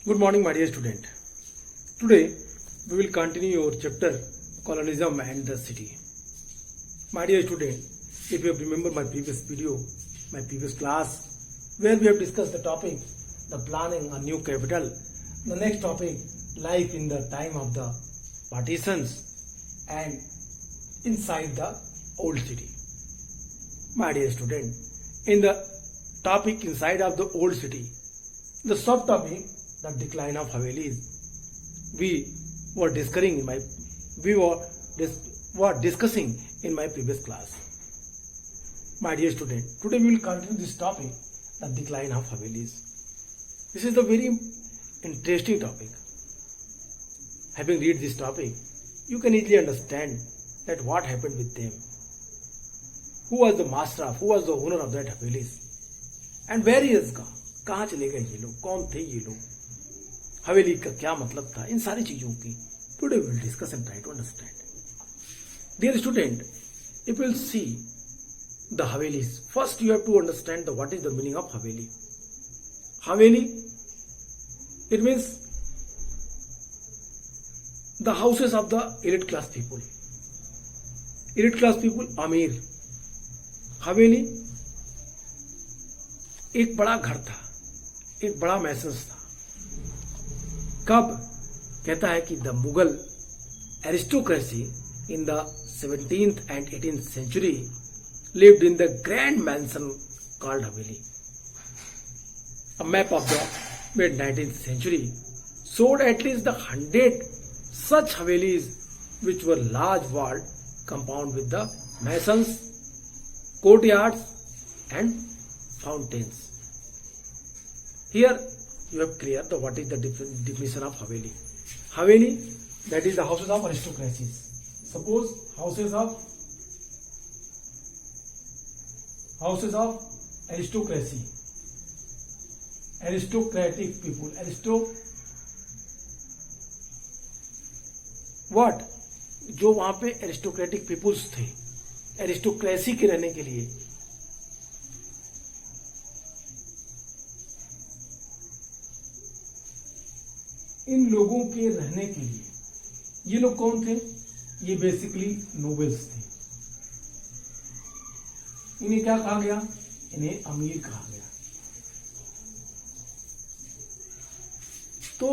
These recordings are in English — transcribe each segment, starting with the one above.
Good morning, my dear student. Today we will continue your chapter Colonialism and the City. My dear student, if you have remembered my previous video, my previous class, where we have discussed the topic, the planning a new capital, the next topic, life in the time of the partitions and inside the old city. My dear student, in the topic inside of the old city, the subtopic, the decline of Havelis, we were discussing in my previous class. My dear student, today we will continue this topic, the decline of Havelis. This is a very interesting topic. Having read this topic, you can easily understand that what happened with them. Who was the master of, who was the owner of that Havelis, and where he is gone. कहाँ चले गए ये लोग, कौन थे ये लोग, हवेली का क्या मतलब था, इन सारी चीजों की today we will discuss and try to understand. Dear student, if will see the havelis, first you have to understand the what is the meaning of haveli. Haveli, it means the houses of the elite class people. Elite class people, अमीर. हवेली एक बड़ा घर था, एक बड़ा message था. कब? कहता है कि the Mughal aristocracy in the 17th and 18th century lived in the grand mansion called Haveli. A map of the mid 19th century showed at least the 100 such Havelis, which were large walled compound with the masons, courtyards and fountains. Here you have clear the what is the definition of Haveli. Haveli, that is the houses of aristocracies. Suppose houses of aristocracy, aristocratic people, what, जो वहां पे aristocratic people's थे, aristocracy के रहने के लिए. इन लोगों के रहने के लिए, ये लोग कौन थे? ये बेसिकली नोबल्स थे. इन्हें क्या कहा गया? इन्हें अमीर कहा गया. तो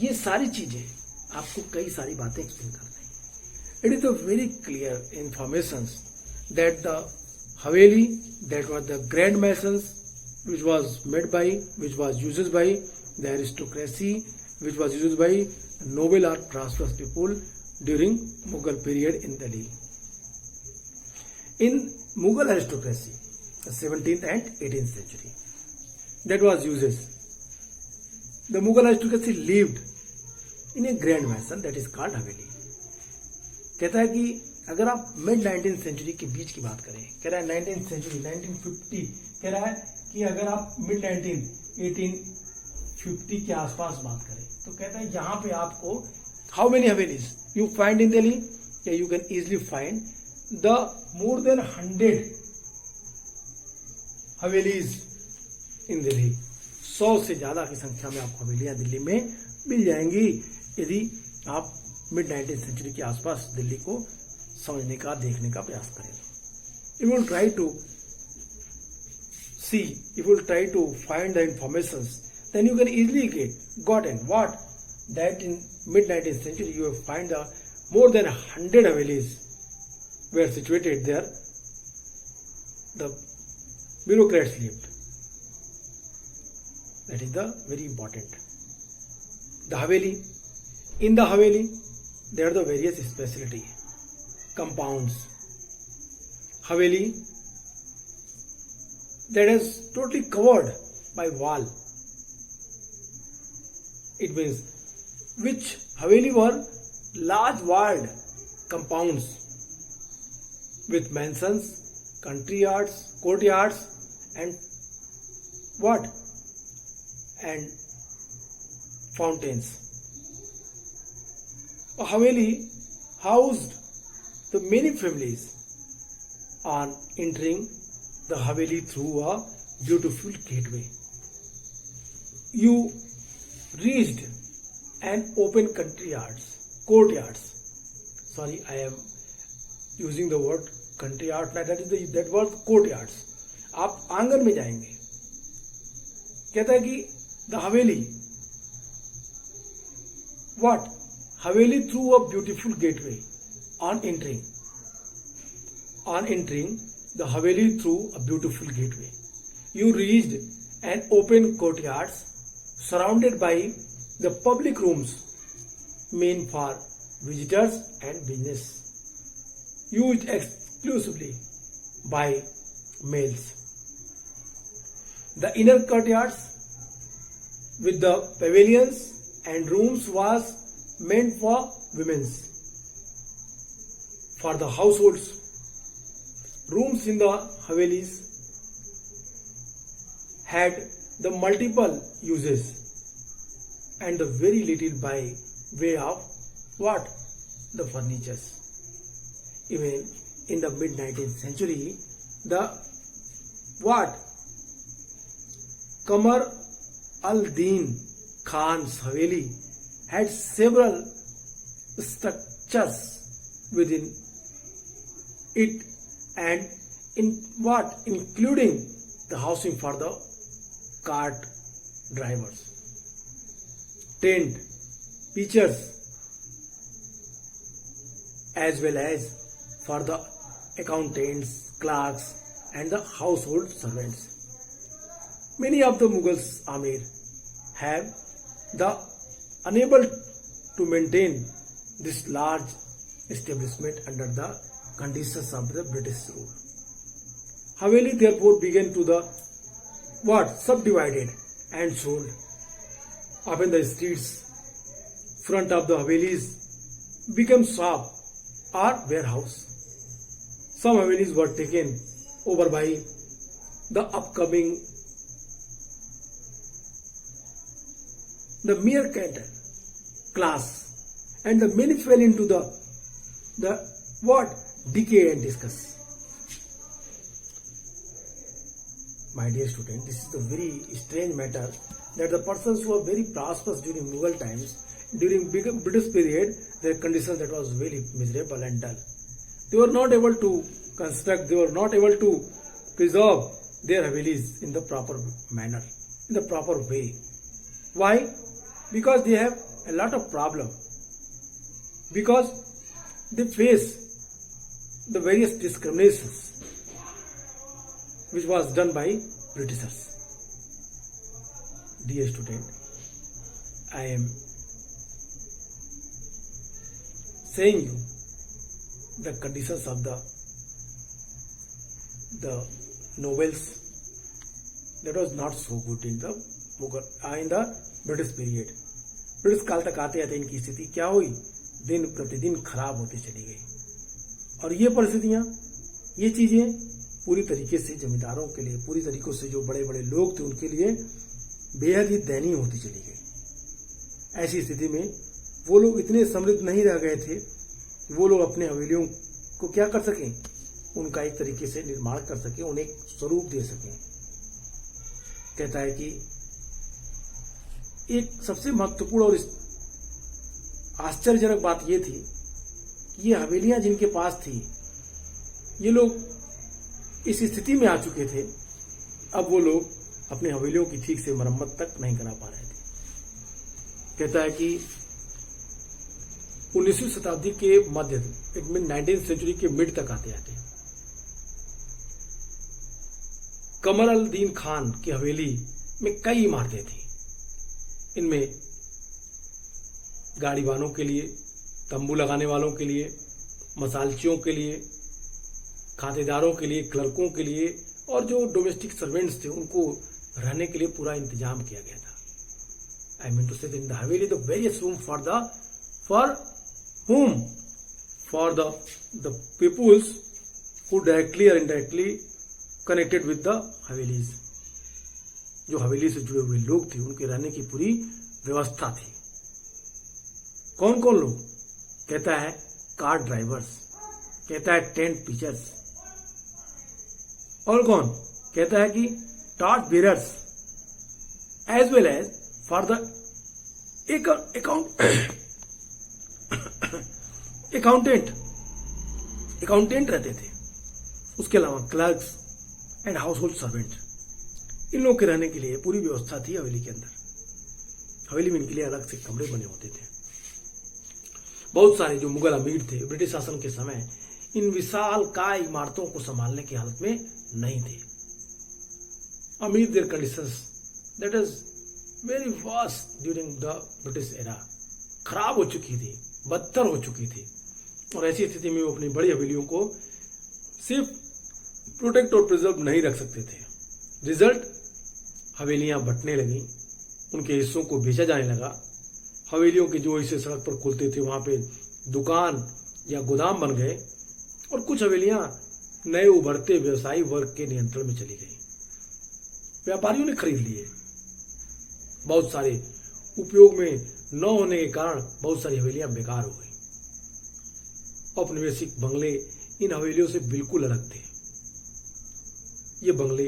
ये सारी चीजें आपको कई सारी बातें एक्सप्लेन कर रही हैं. It is a very clear information that the haveli, that was the grand mansions, which was used by the aristocracy, which was used by noble or prosperous people during Mughal period in Delhi. In Mughal aristocracy, the 17th and 18th century, that was uses. The Mughal aristocracy lived in a grand mansion that is called Haveli. कहता है कि अगर आप mid 19th century के बीच की बात करें, कह रहा है 19th सेंचुरी 1950, कह रहा है कि अगर आप मिड 1850 के आसपास बात करें तो कहता है यहां पे आपको how many havelis you find in Delhi, या you can easily find the more than 100 havelis in Delhi. 100 से ज्यादा की संख्या में आपको हवेलियां दिल्ली में मिल जाएंगी यदि आप मिड 19th सेंचुरी के आसपास दिल्ली को समझने का, देखने का प्रयास करें. You will try to see, if you will try to find the informations, then you can easily gotten what, that in mid 19th century you will find the more than 100 Havelis were situated there. The bureaucrats lived. That is the very important. The Haveli, in the Haveli there are the various specialty compounds. Haveli that is totally covered by wall. It means which Haveli were large walled compounds with mansions, country yards, courtyards and what? And fountains. A Haveli housed the many families on entering the Haveli through a beautiful gateway. You reached an open courtyards. Sorry, I am using the word country yard. That word courtyards. आप आंगन में जाएंगे. कहता है कि the Haveli. What? Haveli through a beautiful gateway. On entering, the Haveli through a beautiful gateway. You reached an open courtyard surrounded by the public rooms meant for visitors and business, used exclusively by males. The inner courtyards with the pavilions and rooms was meant for women's. For the households, rooms in the Havelis had the multiple uses and the very little by way of what? The furnitures. Even in the mid-19th century, the what? Qamar al-Din Khan's Haveli had several structures within it, and in what? Including the housing for the cart drivers, tent pitchers, as well as for the accountants, clerks, and the household servants. Many of the Mughals Amir have the unable to maintain this large establishment under the conditions of the British rule. Haveli therefore began to the what? Subdivided and sold. Often the streets front of the Havelis became shop or warehouse. Some Havelis were taken over by the upcoming the mercantile class, and the many fell into the what? Decay and disgust. My dear student, this is a very strange matter that the persons who were very prosperous during Mughal times, during British period, their condition that was very miserable and dull. They were not able to construct, they were not able to preserve their Havelis in the proper manner, in the proper way. Why? Because they have a lot of problem. Because they face the various discriminations which was done by Britishers. Dear student, I am saying you the conditions of the novels that was not so good in the Mughal in the British period. British काल तक आते आते इनकी स्थिति क्या हुई? दिन प्रतिदिन खराब होती चली गई, और ये परिस्थितियां, ये चीजें पूरी तरीके से जमींदारों के लिए, पूरी तरीकों से जो बड़े बड़े लोग थे उनके लिए बेहद ही दयनीय होती चली गई। ऐसी स्थिति में वो लोग इतने समृद्ध नहीं रह गए थे कि वो लोग अपने हवेलियों को क्या कर सकें, उनका एक तरीके से निर्माण कर सकें, उन्हें एक स्वरूप दे सकें। कहता है कि एक सबसे महत्वपूर्ण और आश्चर्यजनक बात यह थी कि ये हवेलियां जिनके पास थी, ये लोग इस स्थिति में आ चुके थे, अब वो लोग अपने हवेलियों की ठीक से मरम्मत तक नहीं करा पा रहे थे। कहता है कि 19वीं शताब्दी के मध्य, 19th सेंचुरी के मिड तक आते आते कमर अल दीन खान की हवेली में कई इमारतें थी। इनमें गाड़ी वालों के लिए, तंबू लगाने वालों के लिए, मसालचियों के लिए, खातेदारों के लिए, क्लर्कों के लिए, और जो डोमेस्टिक सर्वेंट्स थे उनको रहने के लिए पूरा इंतजाम किया गया था। आई मीन टू से in the Haveli the various room for whom? For the peoples who directly or indirectly connected with the havelis. जो हवेली से जुड़े हुए लोग थे उनके रहने की पूरी व्यवस्था थी। कौन कौन लोग? कहता है कार ड्राइवर्स, कहता है टेंट पिचर्स, और कौन? कहता है कि torch bearers, as well as for the एक अकाउंटेंट रहते थे, उसके अलावा clerks and household servant, इन लोगों के रहने के लिए पूरी व्यवस्था थी हवेली के अंदर। हवेली में इनके लिए अलग से कमरे बने होते थे। बहुत सारे जो मुगल अमीर थे ब्रिटिश शासन के समय इन विशाल काय इमारतों को संभालने की हालत में नहीं थे। अमीर their conditions that is very worst during the British era, खराब हो चुकी थी, बदतर हो चुकी थी, और ऐसी स्थिति में वो अपनी बड़ी हवेलियों को सिर्फ प्रोटेक्ट और प्रिजर्व नहीं रख सकते थे। रिजल्ट, हवेलियां बंटने लगी, उनके हिस्सों को बेचा जाने लगा। हवेलियों के जो हिस्से सड़क पर खुलते थे वहां पे दुकान या गोदाम बन गए, और कुछ हवेलियां नए उभरते व्यवसायी वर्ग के नियंत्रण में चली गई। व्यापारियों ने खरीद लिए, बहुत सारे उपयोग में न होने के कारण बहुत सारी हवेलियां बेकार हो गई। औपनिवेशिक बंगले इन हवेलियों से बिल्कुल अलग थे। ये बंगले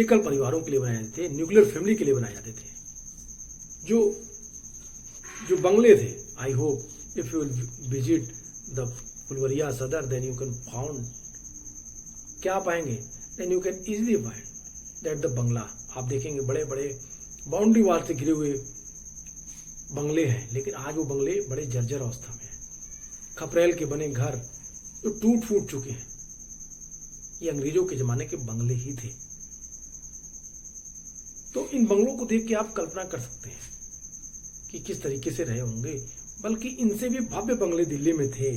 एकल परिवारों के लिए बनाए जाते थे, न्यूक्लियर फैमिली के लिए बनाए जाते थे। जो बंगले थे, I hope if you visit the Phulwaria Sadar then you can found, क्या पाएंगे, then you can easily find that the bungalow. आप देखेंगे बड़े बड़े बाउंड्री वाल से घिरे हुए बंगले हैं, लेकिन आज वो बंगले बड़े जर्जर अवस्था में हैं। खपरेल के बने घर जो टूट फूट चुके हैं, ये अंग्रेजों के जमाने के बंगले ही थे। तो इन बंगलों को देख के आप कल्पना कर सकते हैं कि किस तरीके से रहे होंगे, बल्कि इनसे भी भव्य बंगले दिल्ली में थे।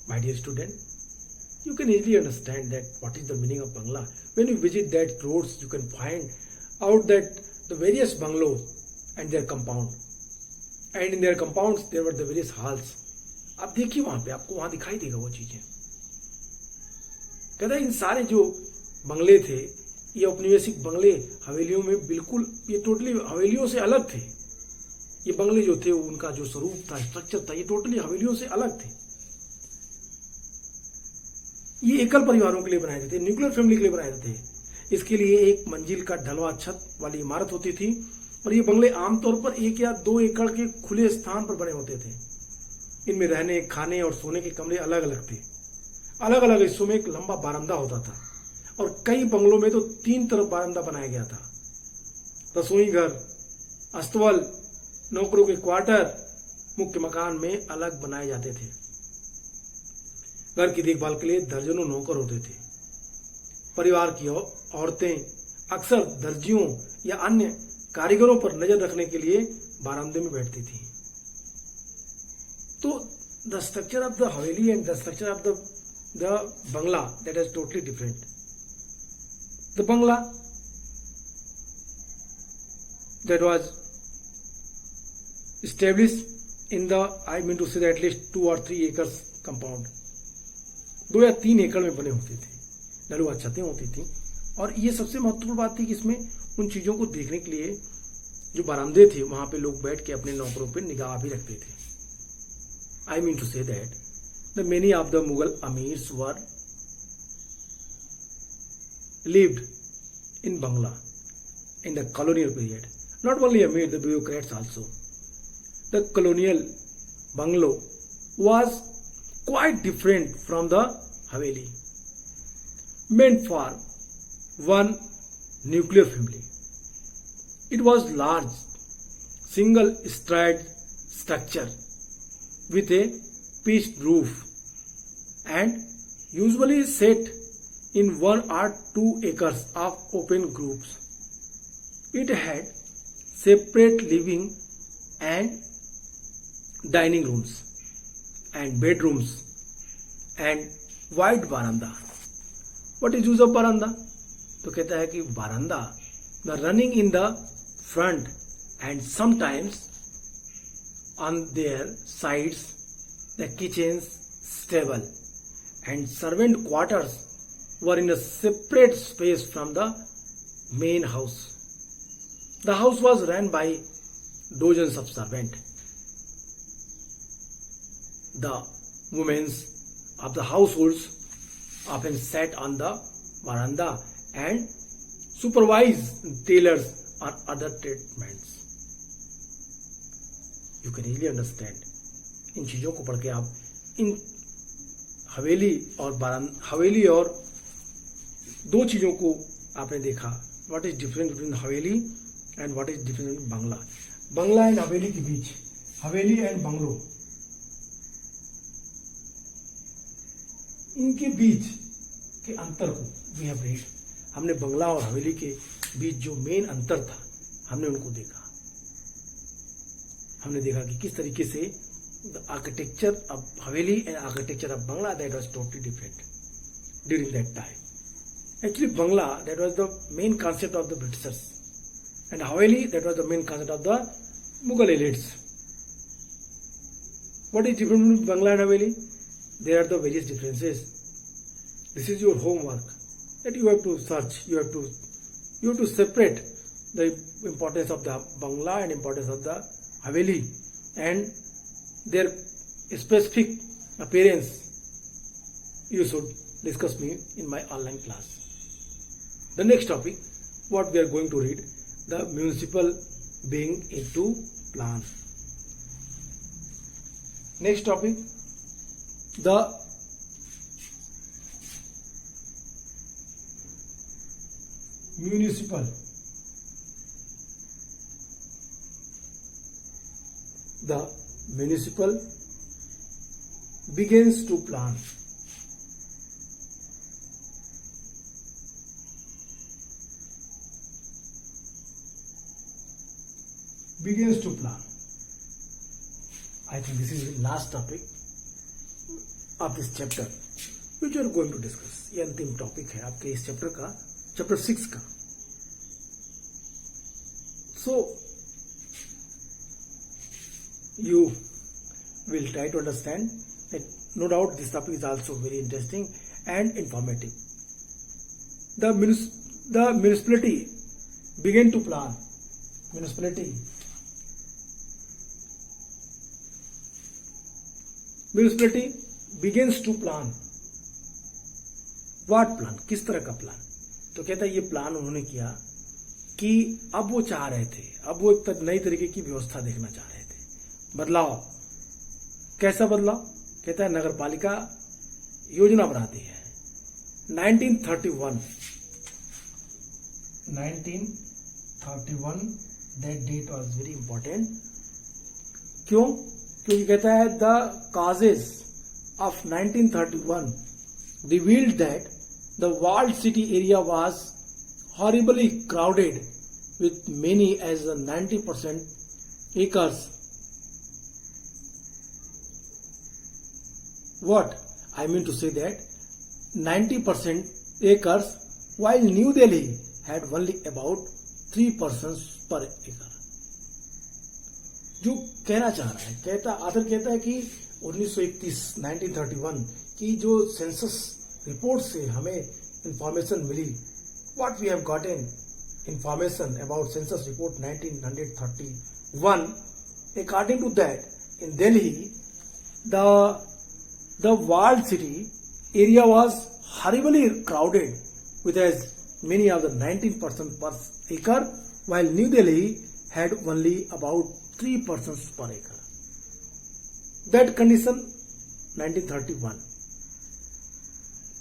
My dear student, you can easily understand that what is the meaning of bangla. When you visit that roads, you can find out that the various bungalows and their compound, and in their compounds there were the various halls. आप देखिए वहां पे, आपको वहां दिखाई देगा वो चीजें। कहता है इन सारे जो बंगले थे, ये औपनिवेशिक बंगले हवेलियों में बिल्कुल, ये टोटली हवेलियों से अलग थे। ये बंगले जो थे उनका जो स्वरूप था, स्ट्रक्चर था, ये टोटली हवेलियों से अलग थे। ये एकल परिवारों के लिए बनाए जाते थे, न्यूक्लियर फैमिली के लिए बनाए जाते थे। इसके लिए एक मंजिल का ढलवा छत वाली इमारत होती थी, और ये बंगले आमतौर पर 1 या 2 एकड़ के खुले स्थान पर बने होते थे। इनमें रहने, खाने और सोने के कमरे अलग अलग थे। अलग अलग हिस्सों में एक लंबा बारामदा होता था, और कई बंगलों में तो 3 तरफ बारामदा बनाया गया था। रसोई घर, अस्तबल, नौकरों के क्वार्टर मुख्य मकान में अलग बनाए जाते थे। घर की देखभाल के लिए दर्जनों नौकर होते थे। परिवार की औरतें अक्सर दर्जियों या अन्य कारीगरों पर नजर रखने के लिए बारामदे में बैठती थी। तो the structure of the Haveli and the structure of the Bangla, that is totally different. The Bangla that was established in the, I mean to say that at least 2 or 3 acres compound, 2 या 3 एकड़ में बने होते थे, ढलुआ छतें होती थी। और ये सबसे महत्वपूर्ण बात थी कि इसमें उन चीजों को देखने के लिए जो बरामदे थे, वहां पे लोग बैठ के अपने नौकरों पे निगाह भी रखते थे। I mean to say that the many of the Mughal amirs were lived in Bangla in the colonial period. Not only Amir, the bureaucrats also. The colonial bungalow was quite different from the Haveli, meant for one nuclear family. It was large, single-storied structure with a pitched roof and usually set in 1 or 2 acres of open groups. It had separate living and dining rooms and bedrooms and wide veranda. What is use of veranda? तो कहता है कि veranda, the running in the front and sometimes on their sides the kitchens, stable and servant quarters were in a separate space from the main house. The house was run by dozens of servants. The women of the households often sat on the veranda and supervise tailors or other treatments. You can easily understand. इन चीजों को पढ़ के आप इन हवेली और दो चीजों को आपने देखा. What is difference between Haveli and what is difference between Bangla. Bangla and हवेली के बीच, हवेली एंड बंगलो, इनके बीच के अंतर को वी हैव रीड. हमने बंगला और हवेली के बीच जो मेन अंतर था हमने उनको देखा. हमने देखा कि किस तरीके से the architecture of Haveli and architecture of Bangla that was totally different during that time. Actually, Bangla, that was the main concept of the Britishers, and Haveli, that was the main concept of the Mughal elites. What is different between Bangla and Haveli? There are the various differences. This is your homework that you have to search. You have to separate the importance of the Bangla and importance of the Haveli and their specific appearance. You should discuss me in my online class. The next topic, what we are going to read, the municipal being into plan. Next topic, the municipal. The municipal begins to plan. Begins to plan. I think this is the last topic of this chapter which we are going to discuss. ये अंतिम topic है आपके इस chapter का, chapter 6 का. So you will try to understand that no doubt this topic is also very interesting and informative. The municipality began to plan. Municipality begins to plan. What plan? किस तरह का plan? तो कहता है ये plan उन्होंने किया कि अब वो चाह रहे थे, अब वो एक नई तरीके की व्यवस्था देखना चाह रहे थे. बदलाव. कैसा बदलाव? कहता है नगर पालिका योजना बनाती है. 1931 that date was very important. क्यों? क्योंकि कहता है the causes of 1931 revealed that the walled city area was horribly crowded with many as 90% acres. What? I mean to say that 90% acres while New Delhi had only about 3 persons per acre. जो कहना चाह रहा है, कहता आदर कहता है कि 1931 की जो सेंसस रिपोर्ट से हमें इंफॉर्मेशन मिली, what we have gotten information about census report 1931, according to that in Delhi the walled city area was horribly crowded with as many as 19% per acre, while New Delhi had only about 3 persons per acre. That condition 1931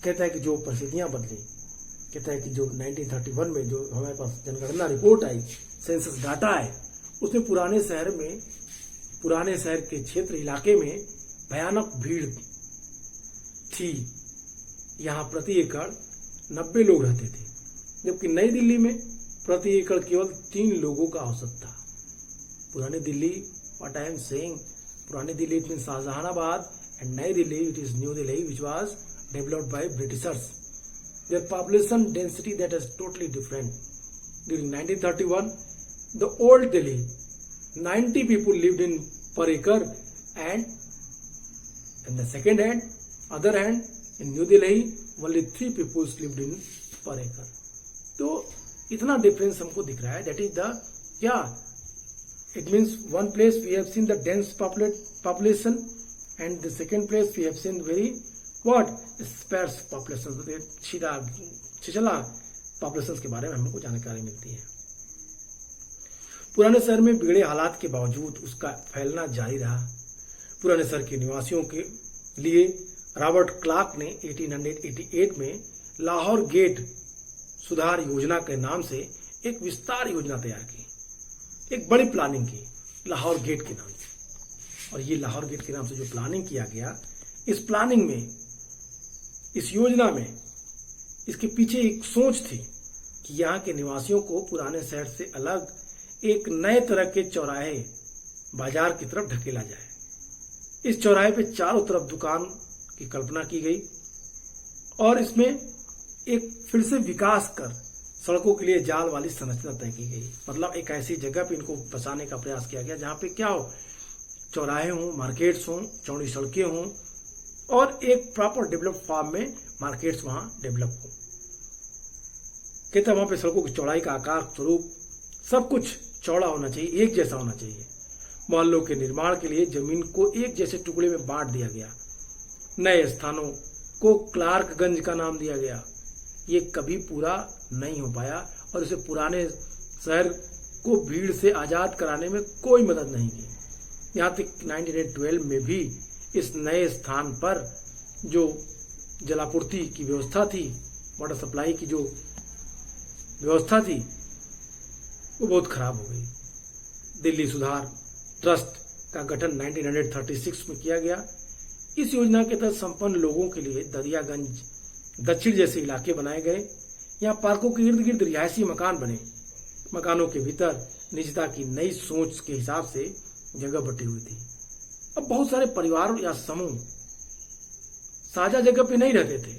कहता है कि जो परिस्थितियां बदली, कहता है कि जो 1931 में जो हमारे पास जनगणना रिपोर्ट आई, सेंसस डाटा है, उसमें पुराने शहर के क्षेत्र इलाके में भयानक भीड़ थी. यहाँ प्रति एकड़ 90 लोग रहते थे, जबकि नई दिल्ली में प्रति एकड़ केवल 3 लोगों का औसत था. पुरानी Delhi, what I am saying, पुरानी Delhi it mean Shahjahanabad, and नई Delhi it is new Delhi which was developed by Britishers. Their population density that is totally different. During 1931, the old Delhi, 90 people lived in per acre, and in the other hand, in New Delhi, only 3 people lived in per acre. तो इतना difference हमको दिख रहा है. That is the it means one place we have seen the dense population, and the second place we have seen very sparse population. छिछला population के बारे में हमको जानकारी मिलती है। पुराने शहर में बिगड़े हालात के बावजूद उसका फैलना जारी रहा। पुराने शहर के निवासियों के लिए रॉबर्ट क्लार्क ने 1888 में लाहौर गेट सुधार योजना के नाम से एक विस्तार योजना तैयार की, एक बड़ी प्लानिंग की लाहौर गेट के नाम से। और ये लाहौर गेट के नाम से जो प्लानिंग किया गया, इस प्लानिंग में, इस योजना में, इसके पीछे एक सोच थी कि यहाँ के निवासियों को पुराने शहर से अलग एक नए तरह के चौराहे बाजार की तरफ ढकेला जाए। इस चौराहे पे चारों तरफ दुकान की कल्पना की गई और इसमें एक फिर से विकास कर सड़कों के लिए जाल वाली संरचना तय की गई। मतलब एक ऐसी जगह पे इनको बसाने का प्रयास किया गया जहां पे क्या हो, चौराहे हों, मार्केट्स हों, चौड़ी सड़कें हों और एक प्रॉपर डेवलप फॉर्म में मार्केट्स वहां डेवलप हो। कहते वहां पे सड़कों की चौड़ाई का आकार, स्वरूप, सब कुछ चौड़ा होना चाहिए, एक जैसा होना चाहिए। मोहल्लों के निर्माण के लिए जमीन को एक जैसे टुकड़े में बांट दिया गया। नए स्थानों को क्लार्कगंज का नाम दिया गया। ये कभी पूरा नहीं हो पाया और इसे पुराने शहर को भीड़ से आजाद कराने में कोई मदद नहीं की। यहाँ तक 1912 में भी इस नए स्थान पर जो जलापूर्ति की व्यवस्था थी, वाटर सप्लाई की जो व्यवस्था थी, वो बहुत खराब हो गई। दिल्ली सुधार ट्रस्ट का गठन 1936 में किया गया। इस योजना के तहत संपन्न लोगों के लिए दरियागंज दक्षिण जैसे इलाके बनाए गए। यहाँ पार्कों के इर्द गिर्द रिहायशी मकान बने। मकानों के भीतर निजता की नई सोच के हिसाब से जगह बटी हुई थी। अब बहुत सारे परिवार या समूह साझा जगह पे नहीं रहते थे,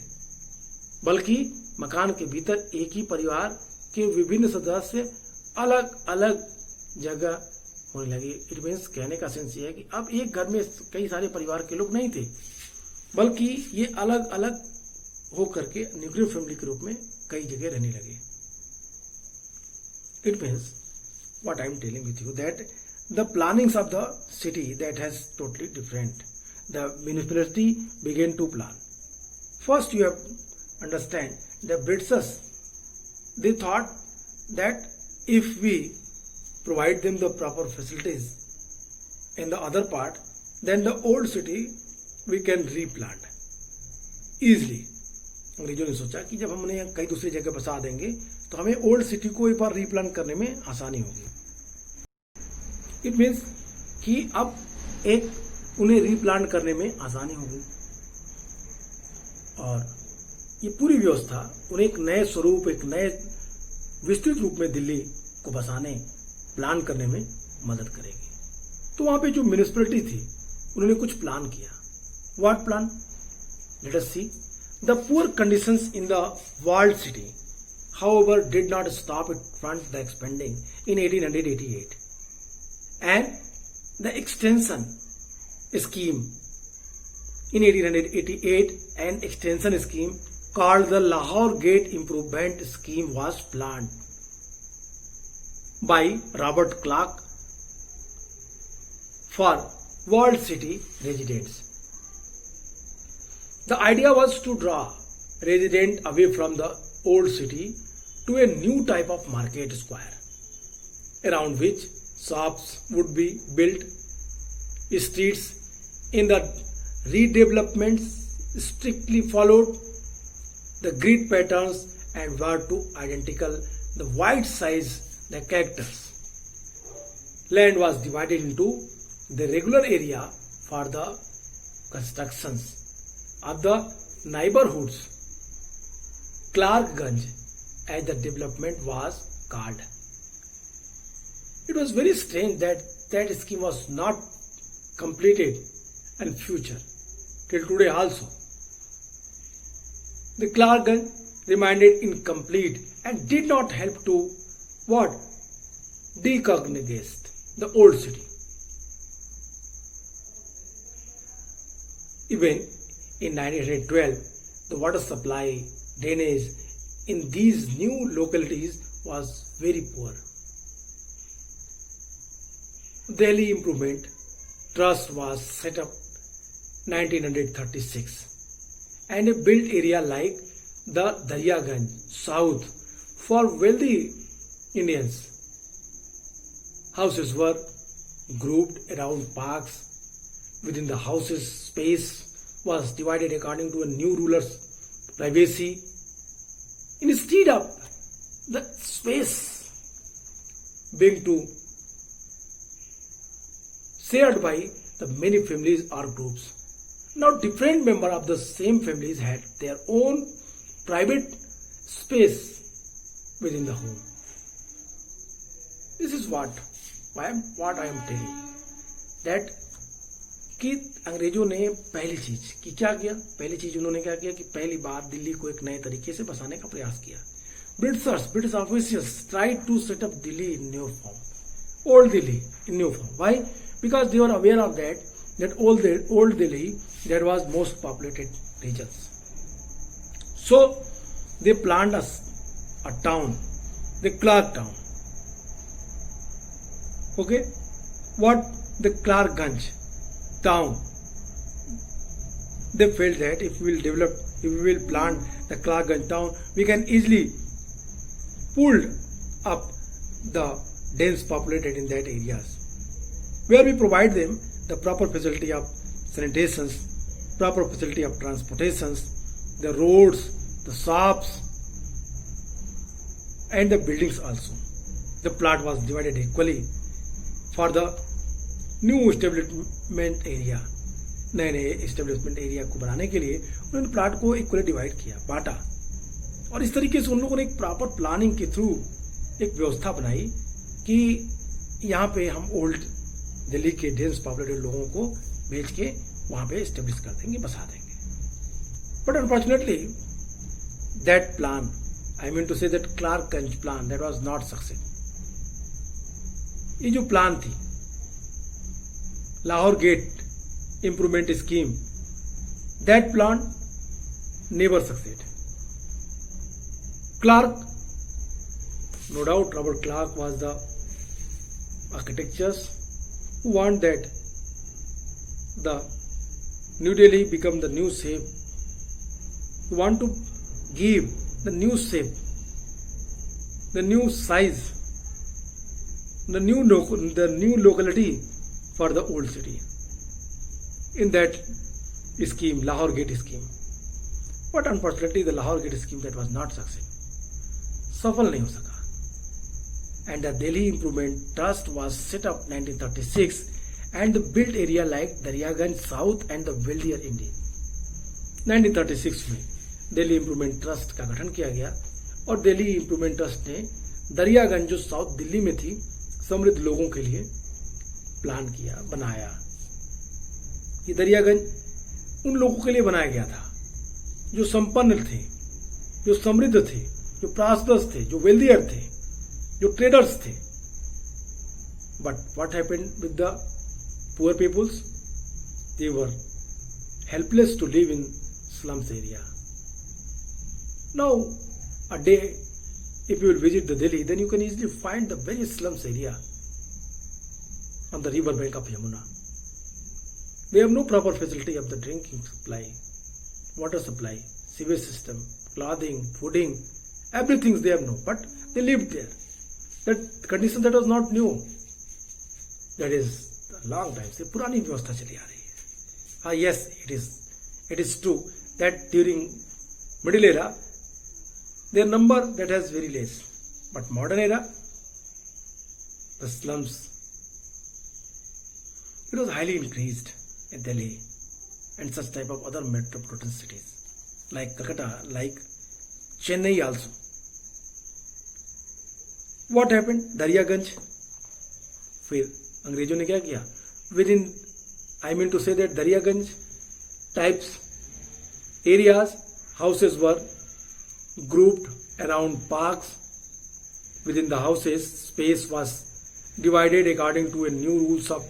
बल्कि मकान के भीतर एक ही परिवार के विभिन्न सदस्य अलग अलग जगह होने लगे। इट मीन्स, कहने का सेंस ये है कि अब एक घर में कई सारे परिवार के लोग नहीं थे, बल्कि ये अलग अलग होकर के न्यूक्लियर फैमिली के रूप में कई जगह रहने लगे। It means what I am telling with you, that the plannings of the city that has totally different. The municipality began to plan. First you have to understand the Britishers, they thought that if we provide them the proper facilities in the other part, then the old city we can replant easily. अंग्रेजों ने सोचा कि जब हम उन्हें कई दूसरी जगह बसा देंगे तो हमें ओल्ड सिटी को एक बार रीप्लान करने में आसानी होगी। इट मीन्स कि अब एक उन्हें रीप्लान करने में आसानी होगी और ये पूरी व्यवस्था उन्हें एक नए स्वरूप, एक नए विस्तृत रूप में दिल्ली को बसाने, प्लान करने में मदद करेगी। तो वहां पे जो म्युनिसिपैलिटी थी उन्होंने कुछ प्लान किया। What plan? Let us see. The poor conditions in the walled city, however, did not stop it from the expanding in 1888, and the extension scheme in 1888, an extension scheme called the Lahore Gate Improvement Scheme was planned by Robert Clark for walled city residents. The idea was to draw residents away from the old city to a new type of market square, around which shops would be built. Streets in the redevelopments strictly followed the grid patterns and were to identical the wide size the characters. Land was divided into the regular area for the constructions of the neighborhoods, Clarkganj, as the development was called. It was very strange that that scheme was not completed in future till today also. The Clarkganj remained incomplete and did not help to what? Decognize the old city. Even in 1912, the water supply, drainage in these new localities was very poor. Delhi Improvement Trust was set up 1936, and a built area like the Daryaganj South For wealthy Indians, houses were grouped around parks. Within the houses, space was divided according to a new ruler's privacy. Instead of the space being to shared by the many families or groups, now different members of the same families had their own private space within the home. This is what I am telling, that कि अंग्रेजों ने पहली चीज उन्होंने क्या किया कि पहली बार दिल्ली को एक नए तरीके से बसाने का प्रयास किया. British officials tried to set up Delhi in new form, old Delhi in new form. Why? Because they were aware of that old Delhi that was most populated regions. So they planned a town, the Clark town. Okay, what the Clarkganj town. They felt that if we will plant the Clarkganj town, we can easily pull up the dense populated in that areas, where we provide them the proper facility of sanitation, proper facility of transportations, the roads, the shops, and the buildings also. The plot was divided equally for the new establishment area. नए establishment area को बनाने के लिए उन्होंने plot को equally divide किया, बांटा, और इस तरीके से उन लोगों ने एक प्रॉपर प्लानिंग के थ्रू एक व्यवस्था बनाई कि यहाँ पे हम ओल्ड दिल्ली के डेंस पॉपुलेटेड लोगों को भेज के वहाँ पे एस्टेब्लिश कर देंगे, बसा देंगे. But unfortunately that plan, I mean to say that Clarkganj plan, that was not success. ये जो प्लान थी, Lahore Gate improvement scheme, that plan never succeeded. Clark, no doubt Robert Clark was the architects who want that the New Delhi become the new shape, who want to give the new shape, the new size, the new locality for the old city in that scheme, Lahore Gate scheme. But unfortunately the Lahore Gate scheme that was not successful, सफल नहीं हो सका. And the Delhi Improvement Trust was set up 1936 and the built area like Daryaganj South and the wealthier India. 1936 में Delhi improvement trust का गठन किया गया और दिल्ली इम्प्रूवमेंट ट्रस्ट ने दरियागंज जो साउथ दिल्ली में थी समृद्ध लोगों के लिए प्लान किया, बनाया. ये दरियागंज उन लोगों के लिए बनाया गया था जो संपन्न थे, जो समृद्ध थे, जो प्रॉस्परस थे, जो वेल्दियर थे, जो ट्रेडर्स थे. But what happened with the poor peoples? They were helpless to live in slums area. Now a day, if you will visit the Delhi, then you can easily find the very slums area on the river bank of Yamuna. They have no proper facility of the drinking supply, water supply, sewage system, clothing, fooding, everything they have no. But they lived there. That condition that was not new. That is a long time से पुरानी व्यवस्था चली आ रही है. Yes, it is true that during middle era their number that has very less, but modern era the slums, it was highly increased in Delhi and such type of other metropolitan cities like Calcutta, like Chennai also. What happened? Daryaganj, फिर अंग्रेजों ने क्या किया? Within, I mean to say that Daryaganj types areas, houses were grouped around parks. Within the houses, space was divided according to a new rules of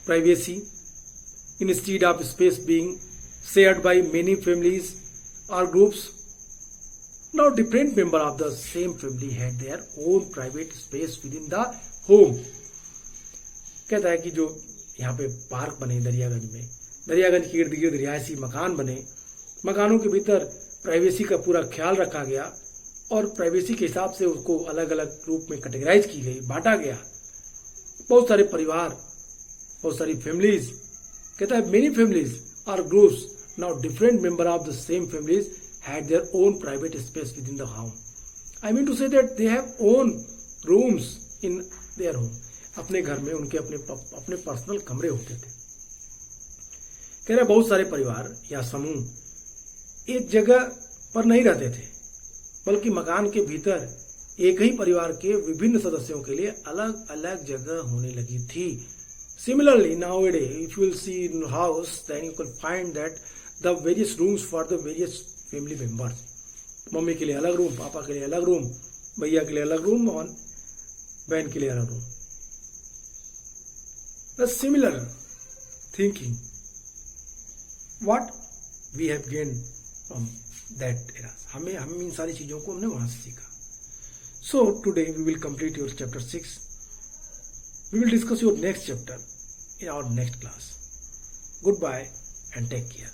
privacy. Instead of space being shared by many families or groups, now different members of the same family had their own private space within the home. कहता है कि जो यहाँ पे park बने दरियागंज में, दरियागंज के इर्द गिर्द रिहायशी मकान बने, मकानों के भीतर प्राइवेसी का पूरा ख्याल रखा गया और प्राइवेसी के हिसाब से उसको अलग अलग रूप में कैटेगराइज की गई, बांटा गया। बहुत सारे परिवार, बहुत सारी फैमिलीज, कहता है many families are groups, now different member of the same families had their own private space within the home. I mean to say that they have own rooms in their home. अपने घर में उनके अपने personal कमरे होते थे। कह रहे बहुत सारे परिवार या समूह एक जगह पर नहीं रहते थे, बल्कि मकान के भीतर एक ही परिवार के विभिन्न सदस्यों के लिए अलग अलग जगह होने लगी थी। Similarly, nowadays, if you will see in house, then you can find that the various rooms for the various family members. Mummy के लिए अलग रूम, पापा के लिए अलग रूम, भैया के लिए अलग रूम और बहन के लिए अलग room. The similar thinking, what we have gained from that era. हम इन सारी चीजों को हमने वहां से सीखा। So today we will complete your chapter 6. We will discuss your next chapter in our next class. Goodbye and take care.